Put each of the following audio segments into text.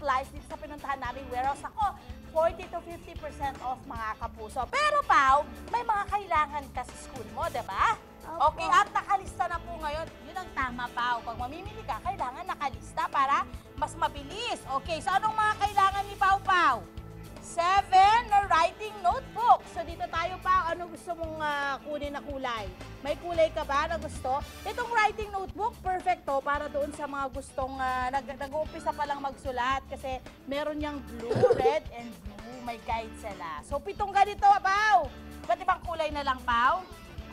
supplies dito sa pinuntahan namin warehouse. Ako, 40 to 50% off mga kapuso. Pero Pao, may mga kailangan ka sa school mo, diba? Okay, at nakalista na po ngayon. Yun ang tama, Pao. Pag mamimili ka, kailangan nakalista para mas mabilis. Okay, so anong mga kailangan ni Pao Pao? 7 na writing notebook. So dito tayo, Pao. Ano gusto mong kunin na kulay? May kulay ka ba na gusto? Itong writing notebook, perfect to para doon sa mga gustong nag-uumpisa pa lang magsulat kasi meron niyang blue, red, and blue. May guide sila. So 7 ganito, Pao. Ba't ibang kulay na lang, Pao?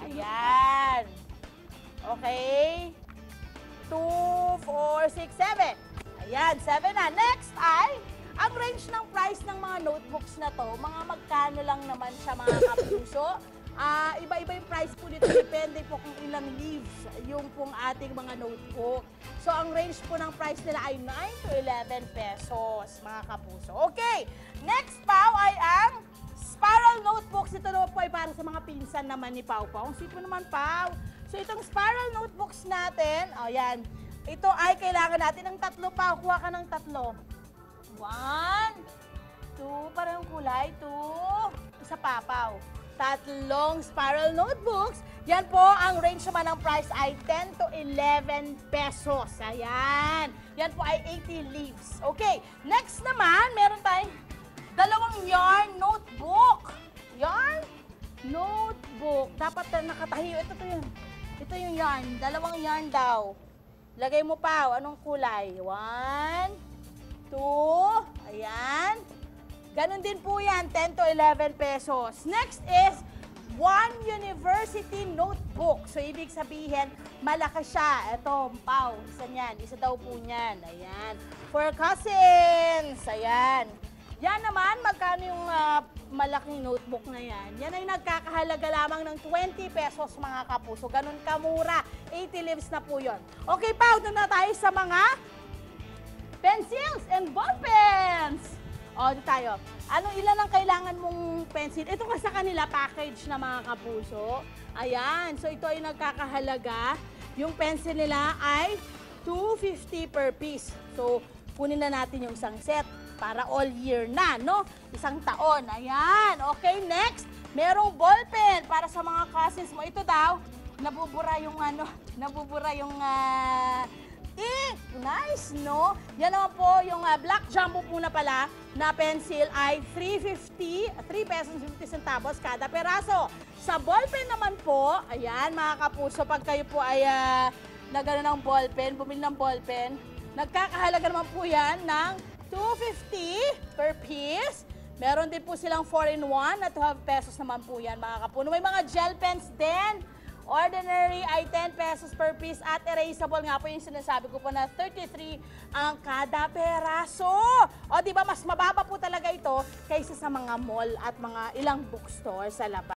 Ayan. Okay. 2, 4, 6, 7. Ayan, 7 na. Next ay, ang range ng price ng mga notebooks na to, mga magkano lang naman siya mga kapuso. Iba-iba yung price po dito. Depende po kung ilang leaves yung pong ating mga notebook. So, ang range po ng price nila ay 9 to 11 pesos, mga kapuso. Okay. Next, Pao, ay ang spiral notebooks. Ito naman po ay para sa mga pinsan naman ni Pao Pao. Ang sipo naman, Pao. So, itong spiral notebooks natin, ayan, ito ay kailangan natin ng 3, Pao. Kuha ka ng 3. 1, 2, parang kulay, 2, isa pa, Pao. 3 spiral notebooks. Yan po, ang range naman ng price ay 10 to 11 pesos. Ayan. Yan po ay 80 leaves. Okay, next naman, meron tayong 2 yarn notebook. Yarn notebook. Dapat nakatahiyo. Ito yun. Ito yung yarn. 2 yarn daw. Lagay mo, Pao. Anong kulay? 1, 2. Ayan. Ganon din po yan. 10 to 11 pesos. Next is 1 university notebook. So, ibig sabihin, malaki siya. Ito, Pao. Isa niyan. Isa daw po niyan. Ayan. For cousins. Ayan. Yan naman, magkano yung malaking notebook na yan? Yan ay nagkakahalaga lamang ng 20 pesos mga kapuso. Ganun kamura. 80 leaves na po yun. Okay, Pao, doon na tayo sa mga pencils and ballpens. O, dito tayo. Ilan ang kailangan mong pencil? Ito kasi sa kanila package na mga kapuso. Ayan. So, ito ay nagkakahalaga. Yung pencil nila ay 250 per piece. So, kunin na natin yung isang set para all year na, no? Isang taon. Ayan. Okay, next. Merong ballpen para sa mga cousins mo. Ito daw, nabubura yung nabubura yung ink. Nice, no? Yan naman po, yung black jumbo po na pala na pencil ay 3 pesos 50 centavos kada peraso. Sa ballpen naman po, ayan mga kapuso, pag kayo po ay nagano ng ballpen, bumili ng ballpen, nagkakahalaga naman po yan ng 250 per piece. Meron din po silang 4-in-1 na 12 pesos naman po yan mga kapuno. May mga gel pens din. Ordinary ay 10 pesos per piece at erasable nga po yung sinasabi ko po na 33 ang kada peraso. O di ba mas mababa po talaga ito kaysa sa mga mall at mga ilang bookstore sa labas.